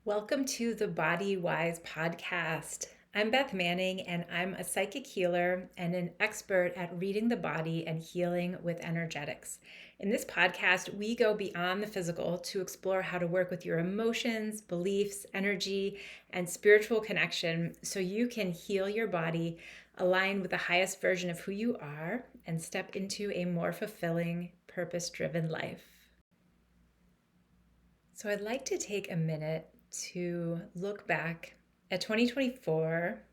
Welcome to the Body Wise podcast. I'm Beth Manning, and I'm a psychic healer and an expert at reading the body and healing with energetics. In this podcast, we go beyond the physical to explore how to work with your emotions, beliefs, energy, and spiritual connection so you can heal your body, align with the highest version of who you are, and step into a more fulfilling, purpose driven life. So, I'd like to take a minute to look back at 2024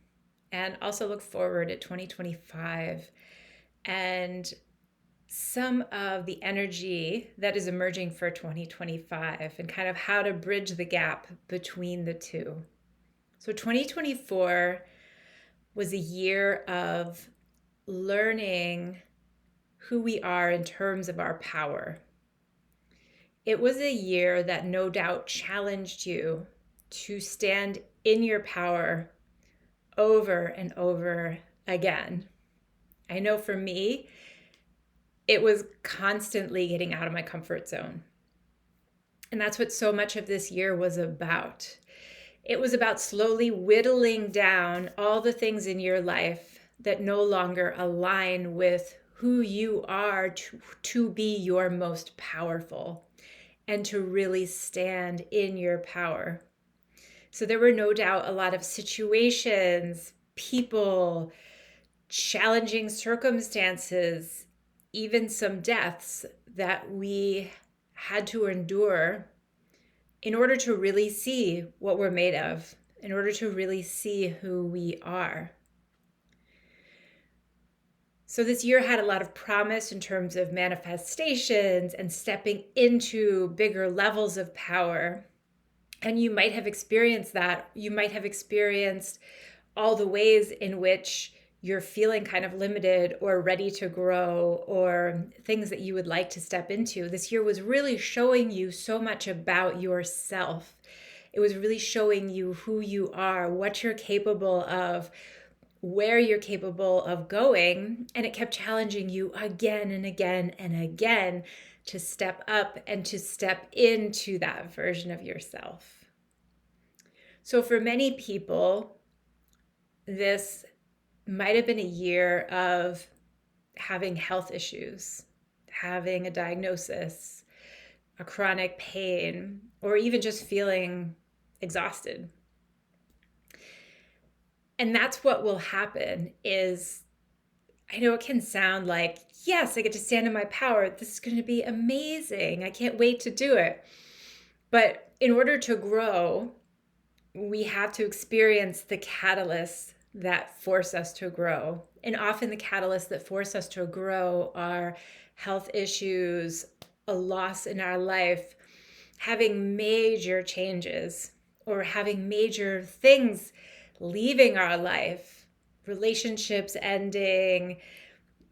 and also look forward at 2025 and some of the energy that is emerging for 2025 and kind of how to bridge the gap between the two. So 2024 was a year of learning who we are in terms of our power. It was a year that no doubt challenged you to stand in your power over and over again. I know for me, it was constantly getting out of my comfort zone. And that's what so much of this year was about. It was about slowly whittling down all the things in your life that no longer align with who you are to be your most powerful and to really stand in your power. So there were no doubt a lot of situations, people, challenging circumstances, even some deaths that we had to endure in order to really see what we're made of, in order to really see who we are. So this year had a lot of promise in terms of manifestations and stepping into bigger levels of power. And you might have experienced that. You might have experienced all the ways in which you're feeling kind of limited or ready to grow or things that you would like to step into. This year was really showing you so much about yourself. It was really showing you who you are, what you're capable of, where you're capable of going. And it kept challenging you again and again and again to step up and to step into that version of yourself. So for many people, this might have been a year of having health issues, having a diagnosis, a chronic pain, or even just feeling exhausted. And that's what will happen is, I know it can sound like, yes, I get to stand in my power. This is going to be amazing. I can't wait to do it. But in order to grow, we have to experience the catalysts that force us to grow. And often the catalysts that force us to grow are health issues, a loss in our life, having major changes, or having major things leaving our life, relationships ending,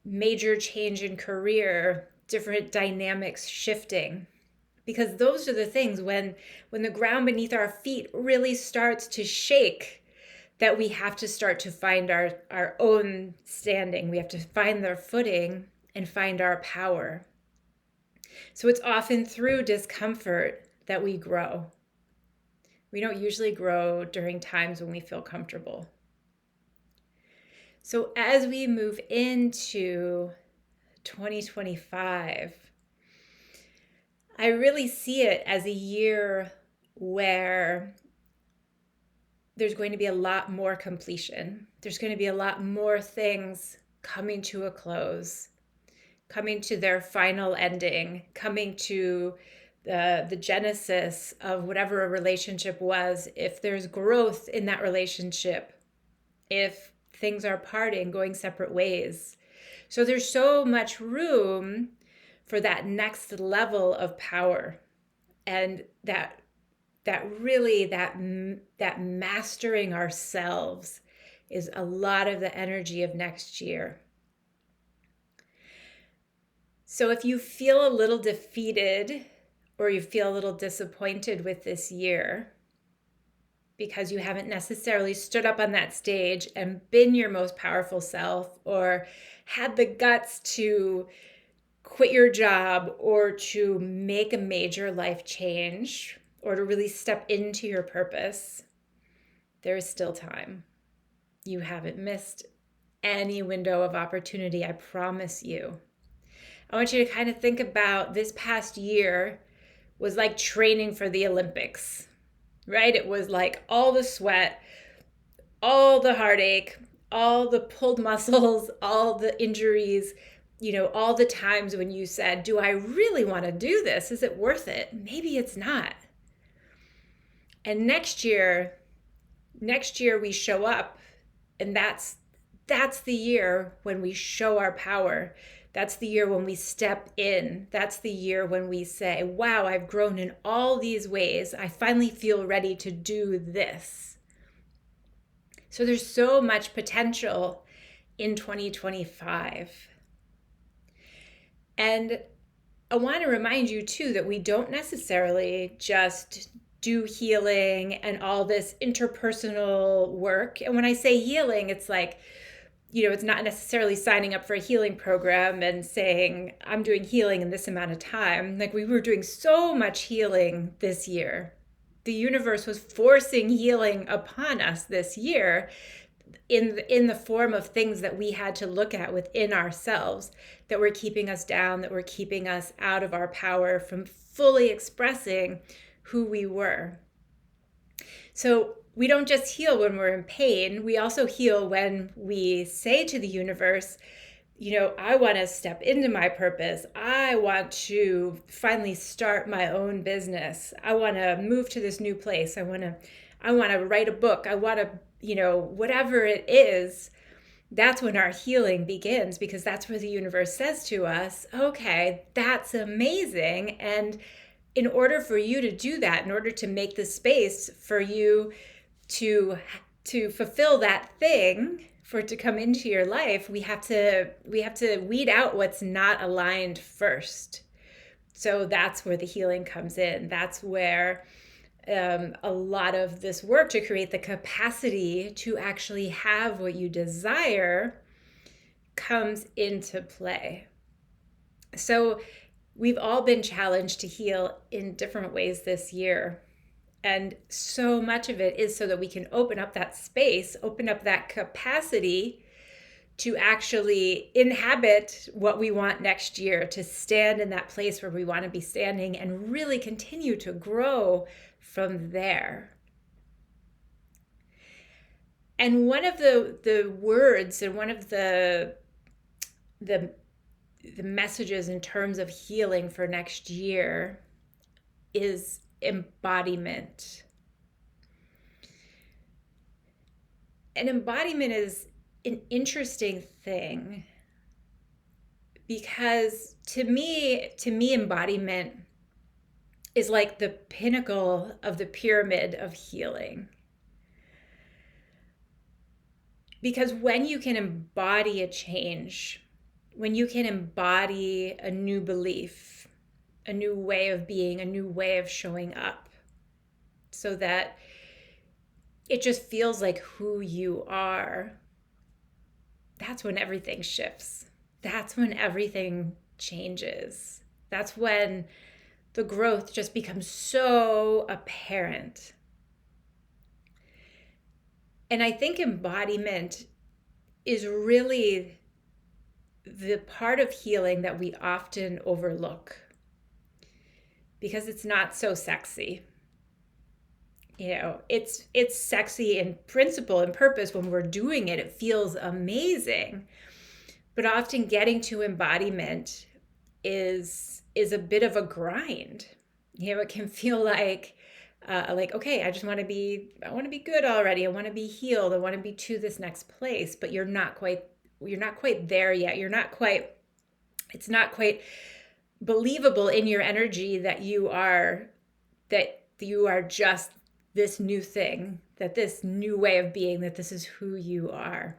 major change in career, different dynamics shifting. Because those are the things when the ground beneath our feet really starts to shake, that we have to start to find our own standing. We have to find our footing and find our power. So it's often through discomfort that we grow. We don't usually grow during times when we feel comfortable. So as we move into 2025, I really see it as a year where there's going to be a lot more completion. There's going to be a lot more things coming to a close, coming to their final ending, coming to the genesis of whatever a relationship was. If there's growth in that relationship, if things are parting, going separate ways. So there's so much room for that next level of power, and that mastering ourselves is a lot of the energy of next year. So if you feel a little defeated or you feel a little disappointed with this year because you haven't necessarily stood up on that stage and been your most powerful self, or had the guts to quit your job or to make a major life change, or to really step into your purpose, there is still time. You haven't missed any window of opportunity, I promise you. I want you to kind of think about this past year was like training for the Olympics, right? It was like all the sweat, all the heartache, all the pulled muscles, all the injuries, all the times when you said, do I really want to do this? Is it worth it? Maybe it's not. And next year we show up, and that's the year when we show our power. That's the year when we step in. That's the year when we say, wow, I've grown in all these ways. I finally feel ready to do this. So there's so much potential in 2025. And I want to remind you too that we don't necessarily just do healing and all this interpersonal work. And when I say healing, it's like, it's not necessarily signing up for a healing program and saying, I'm doing healing in this amount of time. Like, we were doing so much healing this year. The universe was forcing healing upon us this year in the form of things that we had to look at within ourselves that were keeping us down, that were keeping us out of our power from fully expressing who we were. So we don't just heal when we're in pain. We also heal when we say to the universe, I want to step into my purpose. I want to finally start my own business. I want to move to this new place. I want to write a book. I want to, whatever it is. That's when our healing begins, because that's where the universe says to us, okay, that's amazing. And in order for you to do that, in order to make the space for you to fulfill that thing, for it to come into your life, we have to weed out what's not aligned first. So that's where the healing comes in. That's where a lot of this work to create the capacity to actually have what you desire comes into play. So we've all been challenged to heal in different ways this year. And so much of it is so that we can open up that space, open up that capacity to actually inhabit what we want next year, to stand in that place where we want to be standing and really continue to grow from there. And one of the words and one of the messages in terms of healing for next year is embodiment. And embodiment is an interesting thing, because to me embodiment is like the pinnacle of the pyramid of healing. Because when you can embody a change, when you can embody a new belief, a new way of being, a new way of showing up, so that it just feels like who you are, that's when everything shifts. That's when everything changes. That's when the growth just becomes so apparent. And I think embodiment is really the part of healing that we often overlook, because it's not so sexy. It's sexy in principle and purpose. When we're doing it, it feels amazing. But often getting to embodiment is a bit of a grind. It can feel like okay, I want to be good already. I want to be healed. I want to be to this next place, but you're not quite there yet. It's not quite believable in your energy that you are just this new thing, that this new way of being, that this is who you are.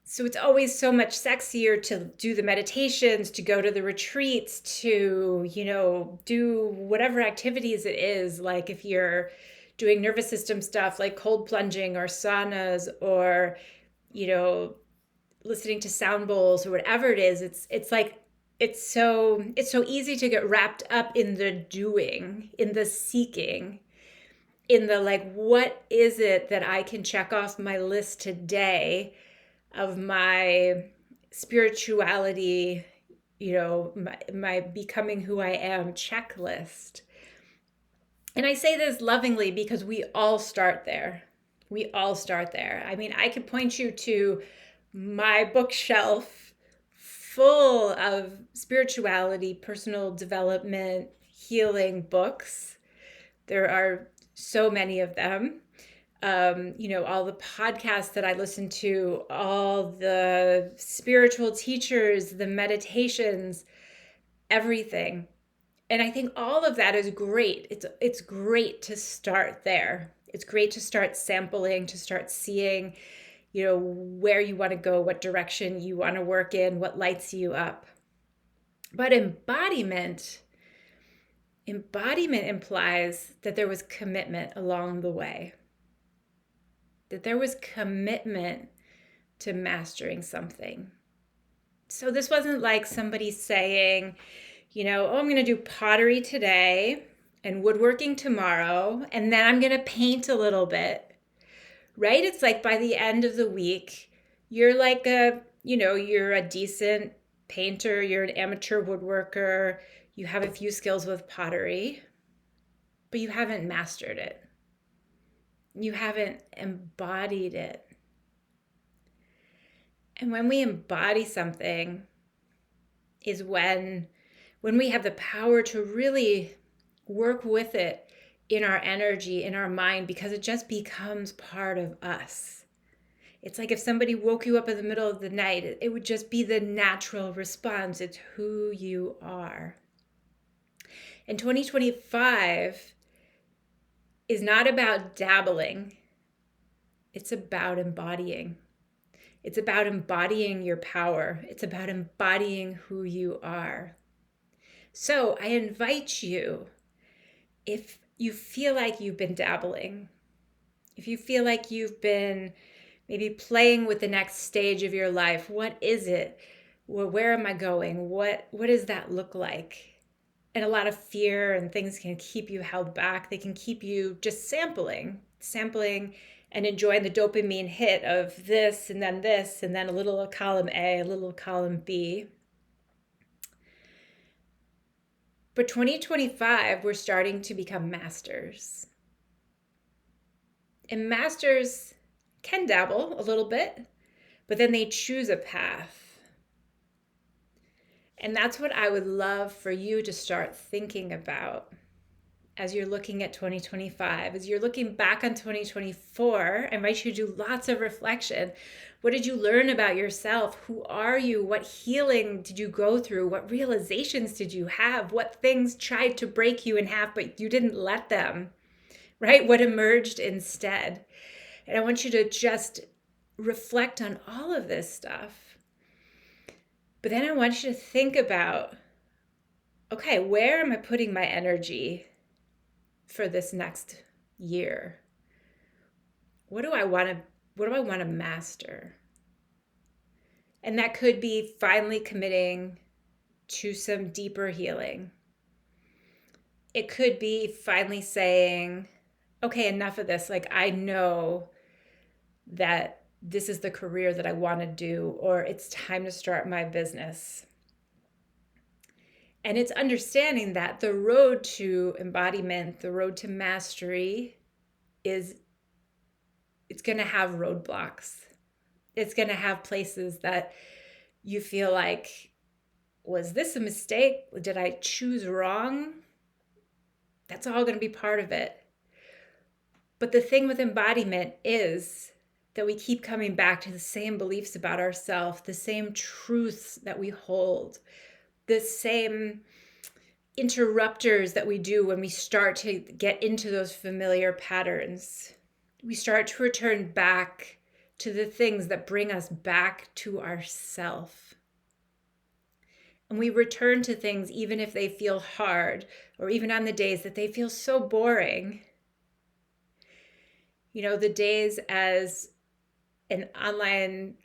So it's always so much sexier to do the meditations, to go to the retreats, to, do whatever activities it is. Like if you're doing nervous system stuff like cold plunging or saunas, or, listening to sound bowls or whatever it is, it's like it's so easy to get wrapped up in the doing, in the seeking, in the like, what is it that I can check off my list today of my spirituality, my becoming who I am checklist. And I say this lovingly because we all start there. We all start there. I mean, I could point you to my bookshelf full of spirituality, personal development, healing books. There are so many of them. All the podcasts that I listen to, all the spiritual teachers, the meditations, everything. And I think all of that is great. It's great to start there. It's great to start sampling, to start seeing, where you want to go, what direction you want to work in, what lights you up. But embodiment implies that there was commitment along the way. That there was commitment to mastering something. So this wasn't like somebody saying, I'm going to do pottery today and woodworking tomorrow, and then I'm going to paint a little bit, right? It's like by the end of the week, you're like you're a decent painter, you're an amateur woodworker, you have a few skills with pottery, but you haven't mastered it. You haven't embodied it. And when we embody something is when we have the power to really work with it in our energy, in our mind, because it just becomes part of us. It's like if somebody woke you up in the middle of the night, it would just be the natural response. It's who you are. And 2025 is not about dabbling. It's about embodying. It's about embodying your power. It's about embodying who you are. So I invite you, if you feel like you've been dabbling, if you feel like you've been maybe playing with the next stage of your life, what is it? Where am I going? What does that look like? And a lot of fear and things can keep you held back. They can keep you just sampling and enjoying the dopamine hit of this, and then a little column A, a little column B. But 2025, we're starting to become masters. And masters can dabble a little bit, but then they choose a path. And that's what I would love for you to start thinking about as you're looking at 2025, as you're looking back on 2024. I invite you to do lots of reflection. What did you learn about yourself? Who are you? What healing did you go through? What realizations did you have? What things tried to break you in half, but you didn't let them, right? What emerged instead? And I want you to just reflect on all of this stuff. But then I want you to think about, okay, where am I putting my energy for this next year? What do I want to master? And that could be finally committing to some deeper healing. It could be finally saying, okay, enough of this. Like, I know that this is the career that I want to do, or it's time to start my business. And it's understanding that the road to embodiment, the road to mastery it's going to have roadblocks. It's going to have places that you feel like, was this a mistake? Did I choose wrong? That's all going to be part of it. But the thing with embodiment is that we keep coming back to the same beliefs about ourselves, the same truths that we hold, the same interrupters that we do when we start to get into those familiar patterns. We start to return back to the things that bring us back to ourself. And we return to things even if they feel hard, or even on the days that they feel so boring. The days as an online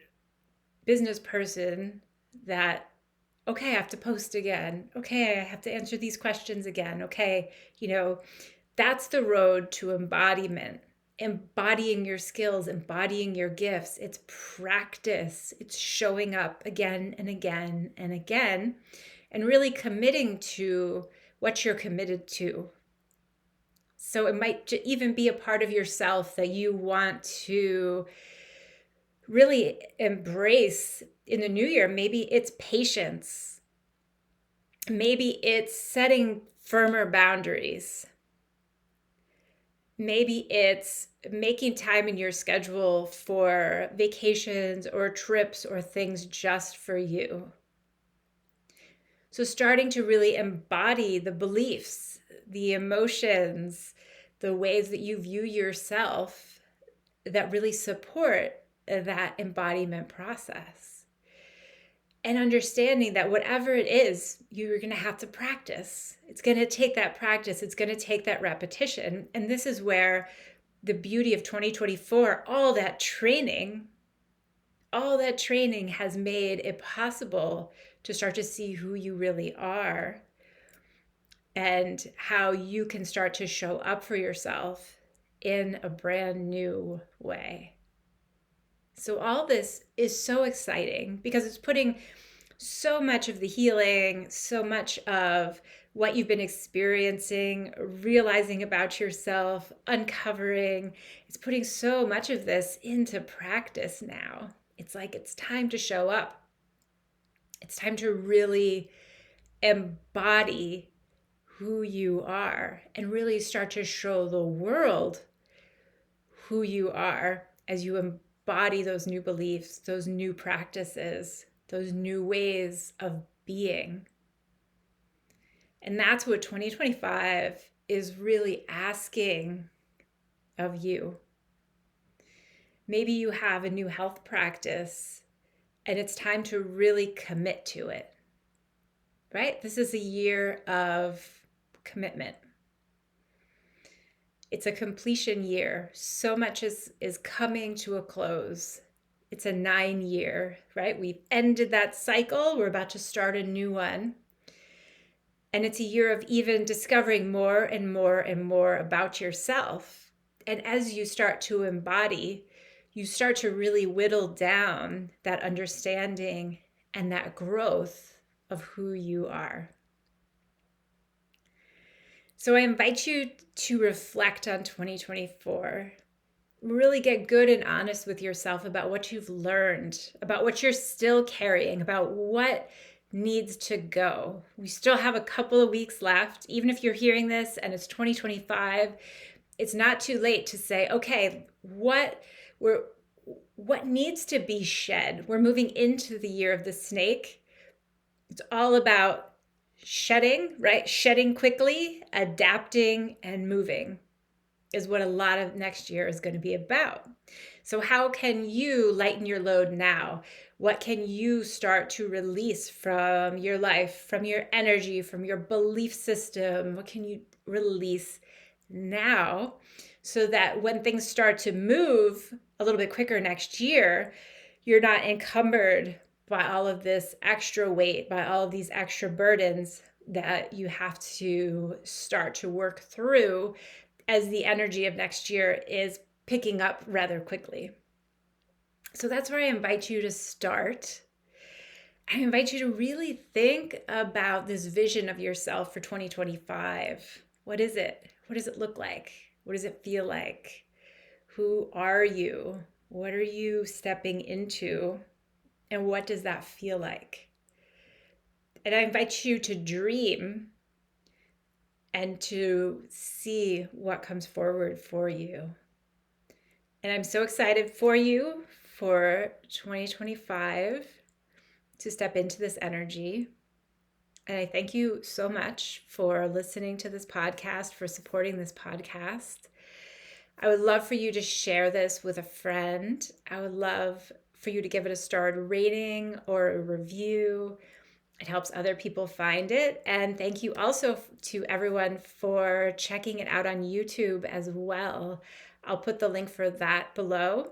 business person that Okay, I have to post again. Okay, I have to answer these questions again. Okay, you know, that's the road to embodiment. Embodying your skills, embodying your gifts. It's practice. It's showing up again and again and again, and really committing to what you're committed to. So it might even be a part of yourself that you want to really embrace in the new year. Maybe it's patience. Maybe it's setting firmer boundaries. Maybe it's making time in your schedule for vacations or trips or things just for you. So, starting to really embody the beliefs, the emotions, the ways that you view yourself that really support that embodiment process. And understanding that whatever it is, you're going to have to practice. It's going to take that practice, it's going to take that repetition. And this is where the beauty of 2024, all that training has made it possible to start to see who you really are and how you can start to show up for yourself in a brand new way. So all this is so exciting because it's putting so much of the healing, so much of what you've been experiencing, realizing about yourself, uncovering, it's putting so much of this into practice now. It's like it's time to show up. It's time to really embody who you are and really start to show the world who you are as you embody those new beliefs, those new practices, those new ways of being. And that's what 2025 is really asking of you. Maybe you have a new health practice and it's time to really commit to it, right? This is a year of commitment. It's a completion year. So much is coming to a close. It's a 9-year, right? We've ended that cycle. We're about to start a new one. And it's a year of even discovering more and more and more about yourself. And as you start to embody, you start to really whittle down that understanding and that growth of who you are. So I invite you to reflect on 2024. Really get good and honest with yourself about what you've learned, about what you're still carrying, about what needs to go. We still have a couple of weeks left. Even if you're hearing this and it's 2025, it's not too late to say, okay, what needs to be shed? We're moving into the year of the snake. It's all about shedding, right? Shedding quickly, adapting, and moving is what a lot of next year is going to be about. So how can you lighten your load now? What can you start to release from your life, from your energy, from your belief system? What can you release now so that when things start to move a little bit quicker next year, you're not encumbered by all of this extra weight, by all of these extra burdens that you have to start to work through as the energy of next year is picking up rather quickly. So that's where I invite you to start. I invite you to really think about this vision of yourself for 2025. What is it? What does it look like? What does it feel like? Who are you? What are you stepping into? And what does that feel like? And I invite you to dream and to see what comes forward for you. And I'm so excited for you for 2025 to step into this energy. And I thank you so much for listening to this podcast, for supporting this podcast. I would love for you to share this with a friend. I would love for you to give it a starred rating or a review. It helps other people find it. And thank you also to everyone for checking it out on YouTube as well. I'll put the link for that below,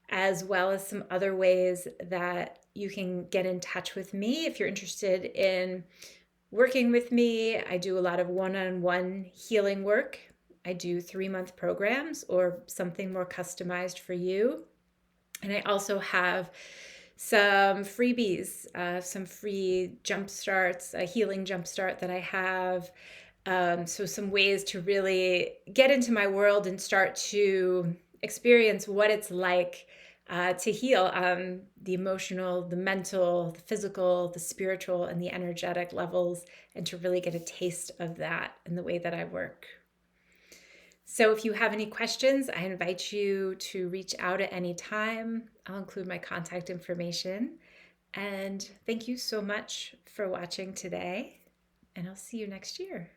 as well as some other ways that you can get in touch with me if you're interested in working with me. I do a lot of one-on-one healing work. I do 3-month programs or something more customized for you. And I also have some freebies, some free jump starts, a healing jump start that I have. So some ways to really get into my world and start to experience what it's like to heal the emotional, the mental, the physical, the spiritual, and the energetic levels, and to really get a taste of that in the way that I work. So if you have any questions, I invite you to reach out at any time. I'll include my contact information. And thank you so much for watching today, and I'll see you next year.